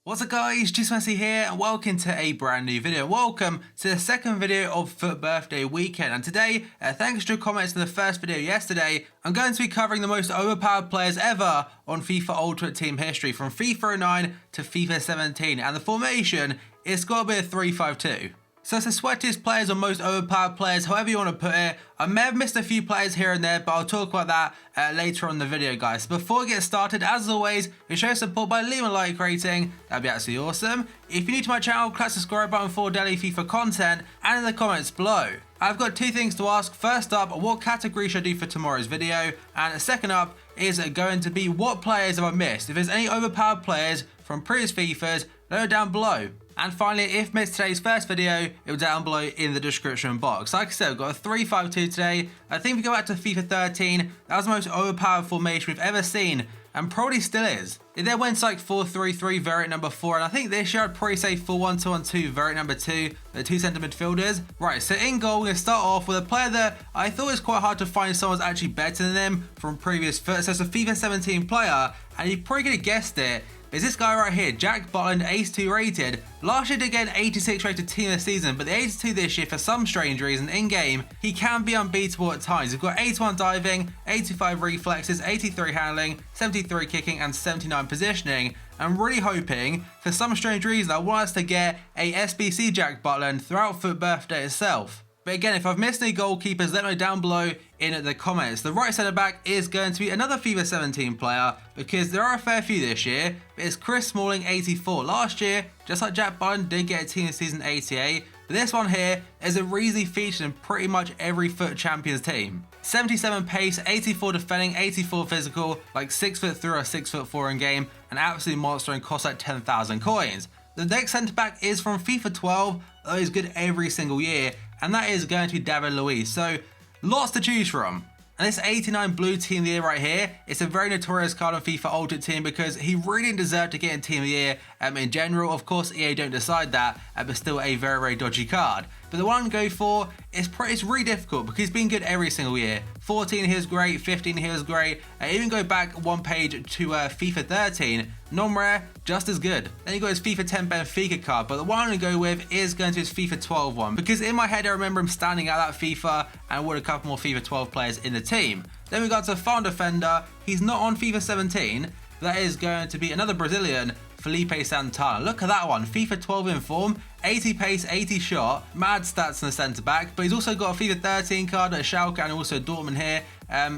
What's up guys, Jim Yosef here and welcome to a brand new video. Welcome to the second video of FUT birthday weekend, and today, thanks to your comments in the first video yesterday, I'm going to be covering the most overpowered players ever on FIFA Ultimate Team history from FIFA 09 to FIFA 17, and the formation is got to be a 3-5-2. So it's the sweatiest players or most overpowered players, however you want to put it. I may have missed a few players here and there, but I'll talk about that later on in the video, guys. So before we get started, as always, you show support by leaving a like rating. That'd be absolutely awesome. If you're new to my channel, click the subscribe button for daily FIFA content, and in the comments below. I've got two things to ask. First up, what category should I do for tomorrow's video? And second up is going to be what players have I missed? If there's any overpowered players from previous FIFAs, let it down below. And finally, if you missed today's first video, it will down below in the description box. Like I said, we've got a 3-5-2 today. I think if we go back to FIFA 13, that was the most overpowered formation we've ever seen, and probably still is. It then went to like 4-3-3 variant number 4, and I think this year I'd probably say 4-1-2-1-2 variant number 2, the two centre midfielders. Right, so in goal, we're going to start off with a player that I thought was quite hard to find someone's actually better than him from previous FUT. So it's a FIFA 17 player, and you probably could have guessed it. Is this guy right here, Jack Butland, 82 rated. Last year did get an 86 rated team of the season, but the 82 this year, for some strange reason, in game, he can be unbeatable at times. He's got 81 diving, 85 reflexes, 83 handling, 73 kicking, and 79 positioning. I'm really hoping, for some strange reason, I want us to get a SBC Jack Butland throughout FUT birthday itself. But again, if I've missed any goalkeepers, let me know down below in the comments. The right centre back is going to be another FIFA 17 player, because there are a fair few this year, but it's Chris Smalling, 84. Last year, just like Jack Butland, did get a team of season 88, but this one here is a reasonably featured in pretty much every FUT Champions team. 77 pace, 84 defending, 84 physical, like 6'3" or 6'4" in game, an absolute monster and costs like 10,000 coins. The next centre back is from FIFA 12, though he's good every single year, and that is going to be David Luiz. So lots to choose from. And this 89 blue team of the year right here, it's a very notorious card on FIFA Ultimate Team because he really didn't deserve to get in team of the year in general. Of course, EA don't decide that, but still a very, very dodgy card. But the one I'm going for is it's really difficult because he's been good every single year. 14 he was great, 15 he was great. Even go back one page to FIFA 13, non-rare, just as good. Then you got his FIFA 10 Benfica card, but the one I'm going to go with is going to his FIFA 12 one, because in my head I remember him standing out that FIFA and with a couple more FIFA 12 players in the team. Then we got to Farm Defender. He's not on FIFA 17. That is going to be another Brazilian, Felipe Santana. Look at that one, FIFA 12 in form, 80 pace, 80 shot, mad stats in the centre back, but he's also got a FIFA 13 card at Schalke and also Dortmund here.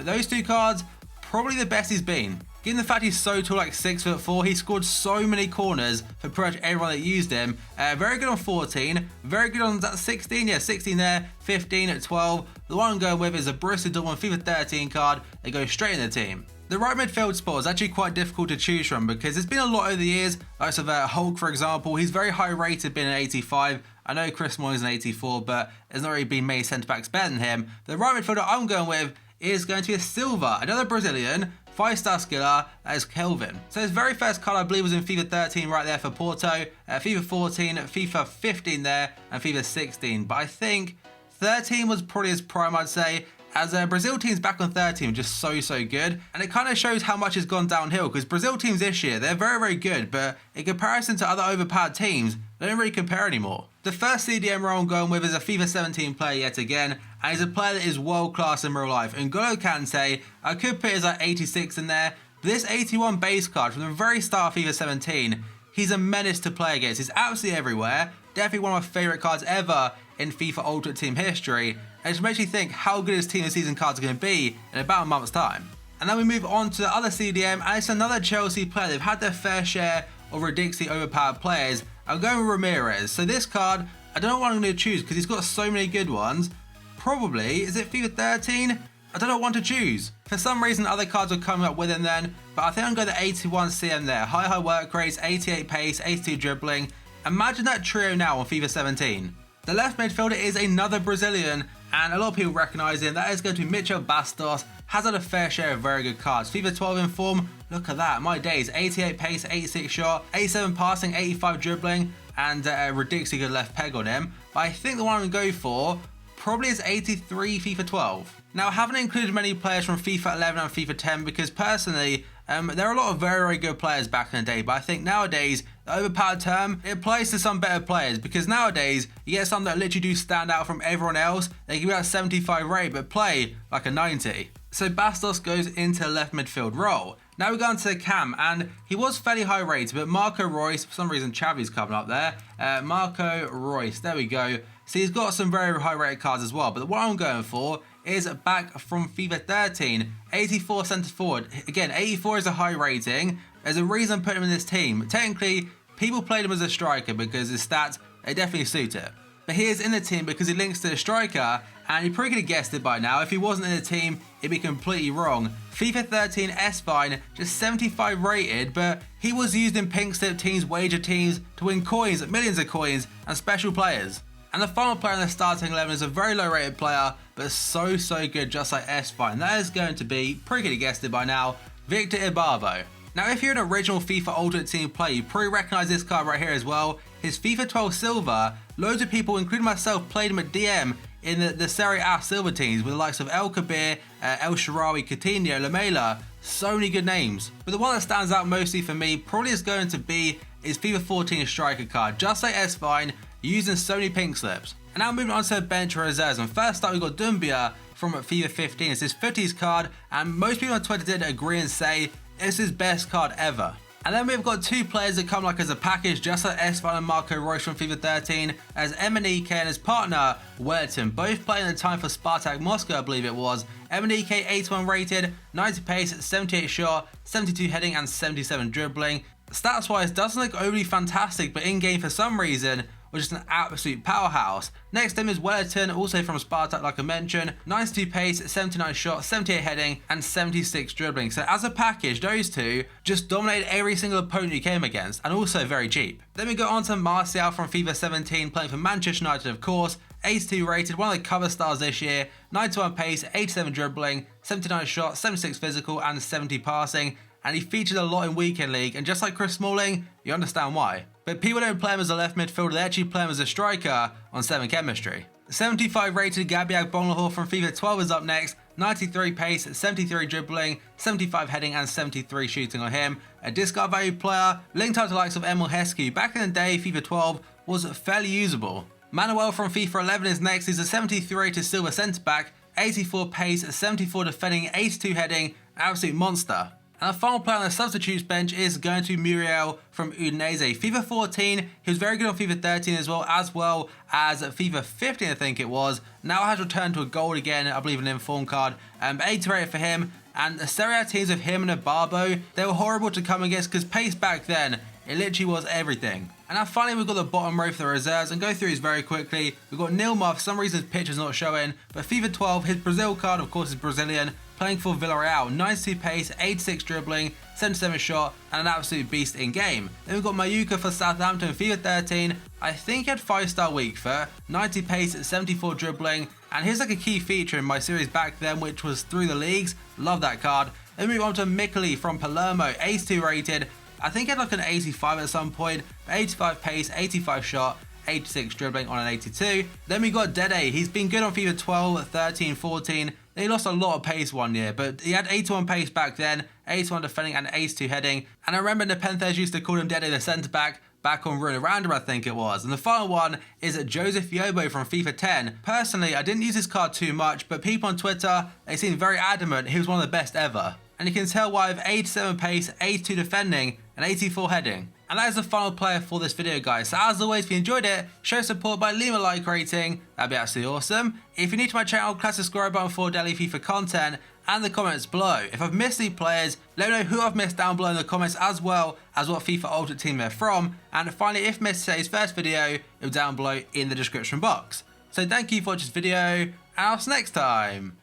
Those two cards, probably the best he's been. Given the fact he's so tall, like 6'4", he scored so many corners for pretty much everyone that used him. Very good on 14, very good on that 16, yeah, 16 there, 15 at 12. The one I'm going with is a Borussia Dortmund FIFA 13 card. They go straight in the team. The right midfield spot is actually quite difficult to choose from because there's been a lot over the years. Like so Hulk, for example, he's very high rated, being an 85. I know Chris Smalling is an 84, but there's not really been many centre backs better than him. The right midfielder I'm going with is going to be a Silva, another Brazilian, 5-star skiller, that is Kelvin. So his very first card I believe was in FIFA 13 right there for Porto, FIFA 14, FIFA 15 there, and FIFA 16. But I think 13 was probably his prime, I'd say, as Brazil teams back on 13 just so good, and it kind of shows how much has gone downhill because Brazil teams this year, they're very, very good, but in comparison to other overpowered teams, they don't really compare anymore. The first CDM role I'm going with is a FIFA 17 player yet again, and he's a player that is world class in real life. N'Golo Kante, I could put his like 86 in there, but this 81 base card from the very start of FIFA 17, he's a menace to play against. He's absolutely everywhere. Definitely one of my favourite cards ever in FIFA Ultimate Team history. And it just makes you think how good his team of season cards are going to be in about a month's time. And then we move on to the other CDM, and it's another Chelsea player. They've had their fair share of ridiculously overpowered players. I'm going with Ramirez. So this card, I don't know what I'm going to choose because he's got so many good ones. Probably, is it FIFA 13? I don't know what to choose. For some reason, other cards are coming up with him then, but I think I'm going to 81 CM there. High work rates, 88 pace, 82 dribbling. Imagine that trio now on FIFA 17. The left midfielder is another Brazilian, and a lot of people recognise him. That is going to be Mitchell Bastos. Has had a fair share of very good cards. FIFA 12 in form, look at that, my days. 88 pace, 86 shot, 87 passing, 85 dribbling, and a ridiculously good left peg on him. But I think the one I'm going to go for probably is 83 FIFA 12. Now, I haven't included many players from FIFA 11 and FIFA 10 because personally, there are a lot of very, very good players back in the day, but I think nowadays The overpowered term, it applies to some better players because nowadays you get some that literally do stand out from everyone else. They can be at 75 rate but play like a 90. So Bastos goes into left midfield role. Now we go on to the cam, and he was fairly high rated, but Marco Reus, for some reason Xavi's coming up there. Marco Reus, there we go. So he's got some very high rated cards as well, but what I'm going for is back from FIFA 13, 84 centre forward. Again, 84 is a high rating. There's a reason I'm putting him in this team. Technically, people played him as a striker because his stats, they definitely suit it. But he is in the team because he links to the striker, and you probably could have guessed it by now. If he wasn't in the team, it'd be completely wrong. FIFA 13 S-Fine, just 75 rated, but he was used in pink slip teams, wager teams, to win coins, millions of coins, and special players. And the final player in the starting 11 is a very low rated player, but so good, just like S-Fine. That is going to be, probably could have guessed it by now, Victor Ibarbo. Now, if you're an original FIFA Ultimate Team player, you probably recognise this card right here as well. His FIFA 12 Silver, loads of people, including myself, played him at DM in the Serie A Silver teams with the likes of El Kabir, El Shaarawy, Coutinho, Lamela, so many good names. But the one that stands out mostly for me probably is going to be his FIFA 14 striker card, just like S-Fine, using so many pink slips. And now moving on to the bench reserves, and first up we've got Doumbia from FIFA 15. It's his 50s card, and most people on Twitter did agree and say it's his best card ever. And then we've got two players that come like as a package, just like S-Fine and Marco Reus from FIFA 13, as MNEK and his partner Wellington, both playing at the time for Spartak Moscow, I believe it was. MNEK 81 rated, 90 pace, 78 shot, 72 heading and 77 dribbling. Stats wise doesn't look overly fantastic, but in game for some reason was just an absolute powerhouse. Next to him is Wellington, also from Spartak like I mentioned, 92 pace, 79 shot, 78 heading and 76 dribbling. So as a package, those two just dominated every single opponent you came against, and also very cheap. Then we go on to Martial from FIFA 17, playing for Manchester United of course, 82 rated, one of the cover stars this year, 91 pace, 87 dribbling, 79 shot, 76 physical and 70 passing. And he featured a lot in Weekend League, and just like Chris Smalling, you understand why. But people don't play him as a left midfielder, they actually play him as a striker on 7 Chemistry. 75 rated Gabiak Bonlahor from FIFA 12 is up next, 93 pace, 73 dribbling, 75 heading and 73 shooting on him. A discard value player, linked up to the likes of Emil Heskey. Back in the day, FIFA 12 was fairly usable. Manuel from FIFA 11 is next, he's a 73 rated silver centre back, 84 pace, 74 defending, 82 heading, absolute monster. And the final player on the substitutes bench is going to be Muriel from Udinese. FIFA 14, he was very good on FIFA 13 as well as FIFA 15 I think it was. Now has returned to a gold again, I believe an inform card. 80 rated for him, and the Serie A teams of him and Ibarbo, they were horrible to come against because pace back then, it literally was everything. And now finally we've got the bottom row for the reserves, and go through these very quickly. We've got Nilmar, for some reason his picture's not showing, but FIFA 12, his Brazil card of course is Brazilian, playing for Villarreal, 92 pace, 86 dribbling, 77 shot, and an absolute beast in game. Then we've got Mayuka for Southampton, FIFA 13, I think he had 5-star weak foot, 90 pace, 74 dribbling, and here's like a key feature in my series back then, which was through the leagues, love that card. Then we move on to Mikeli from Palermo, 82 rated, I think he had like an 85 at some point, 85 pace, 85 shot, 86 dribbling on an 82. Then we got Dede, he's been good on FIFA 12, 13, 14, he lost a lot of pace one year, but he had 81 pace back then, 81 defending and 82 heading. And I remember Nepenthes used to call him Dede the centre back on Runa Random I think it was. And the final one is Joseph Yobo from FIFA 10. Personally, I didn't use this card too much, but people on Twitter, they seemed very adamant he was one of the best ever. And you can tell why with 87 pace, 82 defending and 84 heading. And that is the final player for this video guys. So as always, if you enjoyed it, show support by leaving a like rating, that'd be absolutely awesome. If you're new to my channel, click the subscribe button for daily FIFA content and the comments below. If I've missed any players, let me know who I've missed down below in the comments as well as what FIFA Ultimate Team they're from. And finally, if missed today's first video, it'll be down below in the description box. So thank you for watching this video, and I'll see you next time.